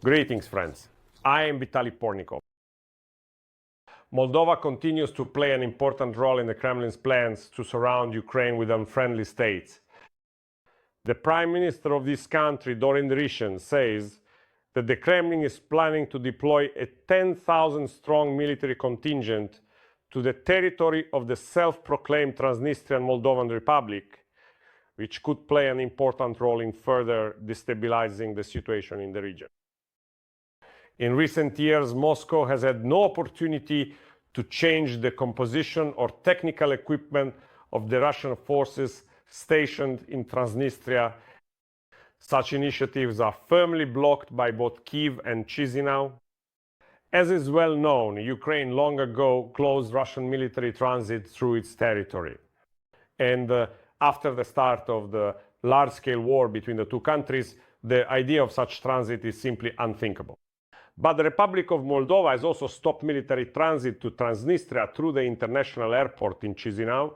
Greetings, friends. I am Vitaly Pornikov. Moldova continues to play an important role in the Kremlin's plans to surround Ukraine with unfriendly states. The Prime Minister of this country, Dorin, Recean, says that the Kremlin is planning to deploy a 10,000-strong military contingent to the territory of the self-proclaimed Transnistria Moldovan Republic, which could play an important role in further destabilizing the situation in the region. In recent years, Moscow has had no opportunity to change the composition or technical equipment of the Russian forces stationed in Transnistria. Such initiatives are firmly blocked by both Kyiv and Chisinau. As is well known, Ukraine long ago closed Russian military transit through its territory. And after the start of the large-scale war between the two countries, the idea of such transit is simply unthinkable. But the Republic of Moldova has also stopped military transit to Transnistria through the international airport in Chisinau.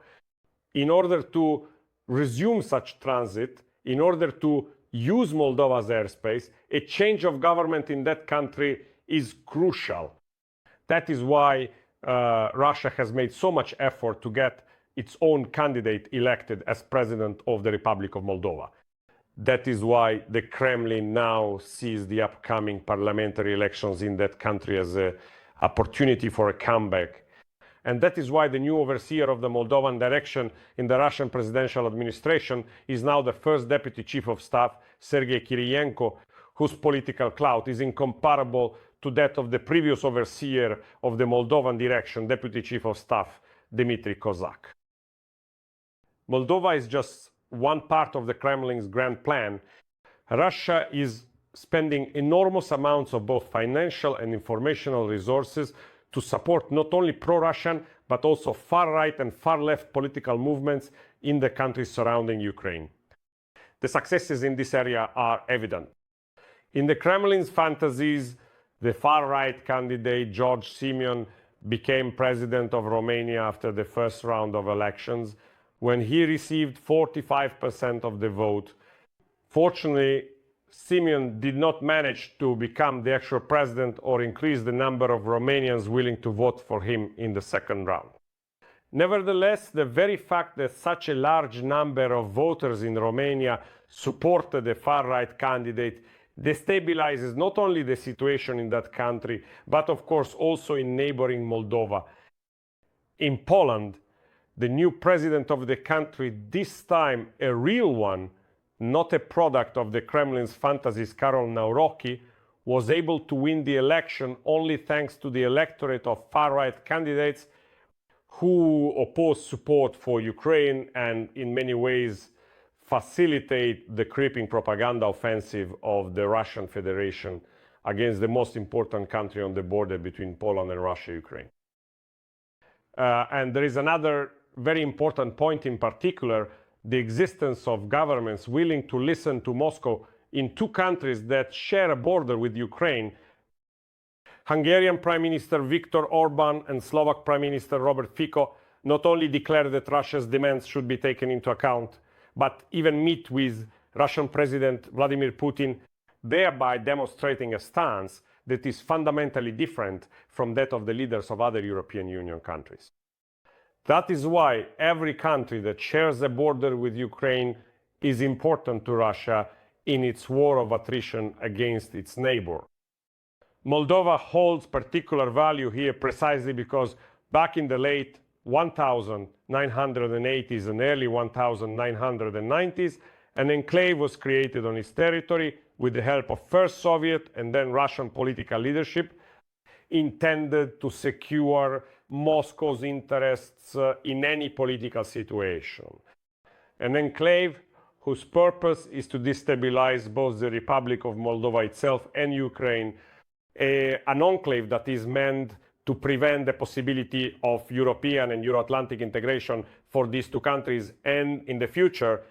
In order to resume such transit, in order to use Moldova's airspace, a change of government in that country is crucial. That is why Russia has made so much effort to get its own candidate elected as president of the Republic of Moldova. That is why the Kremlin now sees the upcoming parliamentary elections in that country as an opportunity for a comeback. And that is why the new overseer of the Moldovan direction in the Russian presidential administration is now the first deputy chief of staff, Sergei Kiriyenko, whose political clout is incomparable to that of the previous overseer of the Moldovan direction, deputy chief of staff, Dmitry Kozak. Moldova is just one part of the Kremlin's grand plan. Russia is spending enormous amounts of both financial and informational resources to support not only pro-Russian, but also far-right and far-left political movements in the countries surrounding Ukraine. The successes in this area are evident. In the Kremlin's fantasies, the far-right candidate George Simeon became president of Romania after the first round of elections, when he received 45% of the vote. Fortunately, Simeon did not manage to become the actual president or increase the number of Romanians willing to vote for him in the second round. Nevertheless, the very fact that such a large number of voters in Romania supported the far-right candidate destabilizes not only the situation in that country, but of course also in neighboring Moldova. In Poland, the new president of the country, this time a real one, not a product of the Kremlin's fantasies, Karol Nawrocki, was able to win the election only thanks to the electorate of far-right candidates who oppose support for Ukraine and in many ways facilitate the creeping propaganda offensive of the Russian Federation against the most important country on the border between Poland and Russia, Ukraine. And there is another very important point in particular, the existence of governments willing to listen to Moscow in two countries that share a border with Ukraine. Hungarian Prime Minister Viktor Orban and Slovak Prime Minister Robert Fico not only declared that Russia's demands should be taken into account, but even meet with Russian President Vladimir Putin, thereby demonstrating a stance that is fundamentally different from that of the leaders of other European Union countries. That is why every country that shares a border with Ukraine is important to Russia in its war of attrition against its neighbor. Moldova holds particular value here precisely because back in the late 1980s and early 1990s, an enclave was created on its territory with the help of first Soviet and then Russian political leadership, intended to secure Moscow's interests in any political situation. An enclave whose purpose is to destabilize both the Republic of Moldova itself and Ukraine, an enclave that is meant to prevent the possibility of European and Euro-Atlantic integration for these two countries, and in the future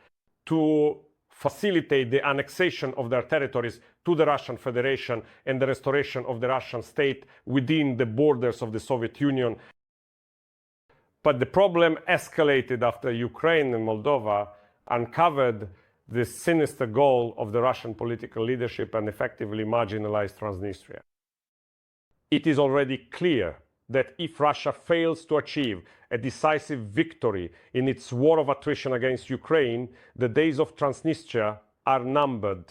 to facilitate the annexation of their territories to the Russian Federation and the restoration of the Russian state within the borders of the Soviet Union. But the problem escalated after Ukraine and Moldova uncovered the sinister goal of the Russian political leadership and effectively marginalize Transnistria. It is already clear that if Russia fails to achieve a decisive victory in its war of attrition against Ukraine, the days of Transnistria are numbered.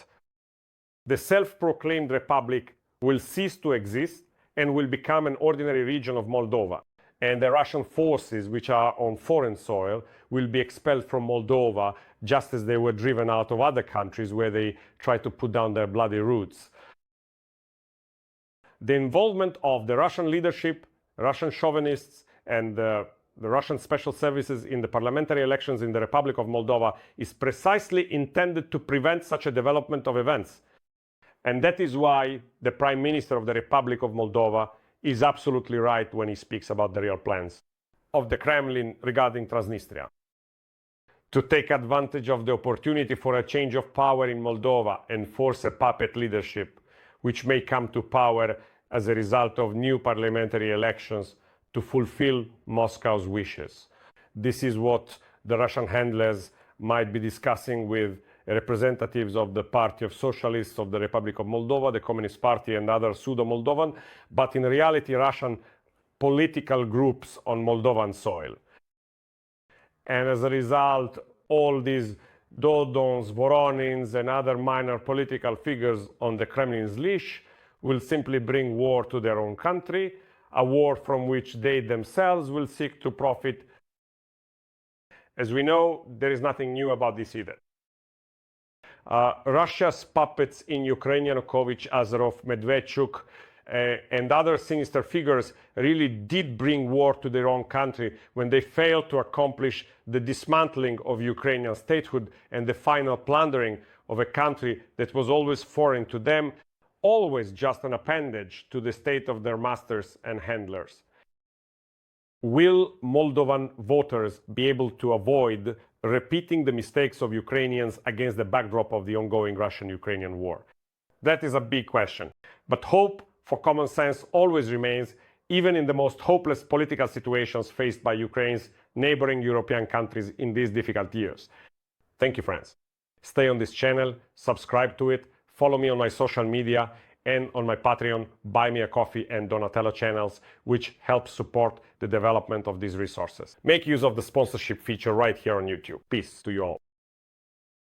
The self-proclaimed republic will cease to exist and will become an ordinary region of Moldova. And the Russian forces, which are on foreign soil, will be expelled from Moldova, just as they were driven out of other countries where they tried to put down their bloody roots. The involvement of the Russian leadership, Russian chauvinists, and the Russian special services in the parliamentary elections in the Republic of Moldova is precisely intended to prevent such a development of events. And that is why the Prime Minister of the Republic of Moldova is absolutely right when he speaks about the real plans of the Kremlin regarding Transnistria. To take advantage of the opportunity for a change of power in Moldova and force a puppet leadership, which may come to power as a result of new parliamentary elections to fulfill Moscow's wishes. This is what the Russian handlers might be discussing with representatives of the Party of Socialists of the Republic of Moldova, the Communist Party, and other pseudo-Moldovan, but in reality Russian political groups on Moldovan soil. And as a result, all these Dodons, Voronins, and other minor political figures on the Kremlin's leash will simply bring war to their own country, a war from which they themselves will seek to profit. As we know, there is nothing new about this either. Russia's puppets in Ukraine, Yanukovych, Azarov, Medvedchuk, and other sinister figures really did bring war to their own country when they failed to accomplish the dismantling of Ukrainian statehood and the final plundering of a country that was always foreign to them, always just an appendage to the state of their masters and handlers. Will Moldovan voters be able to avoid repeating the mistakes of Ukrainians against the backdrop of the ongoing Russian-Ukrainian war? That is a big question. But hope for common sense always remains, even in the most hopeless political situations faced by Ukraine's neighboring European countries in these difficult years. Thank you, friends. Stay on this channel, subscribe to it, follow me on my social media, and on my Patreon, Buy Me a Coffee and Donatello channels, which help support the development of these resources. Make use of the sponsorship feature right here on YouTube. Peace to you all.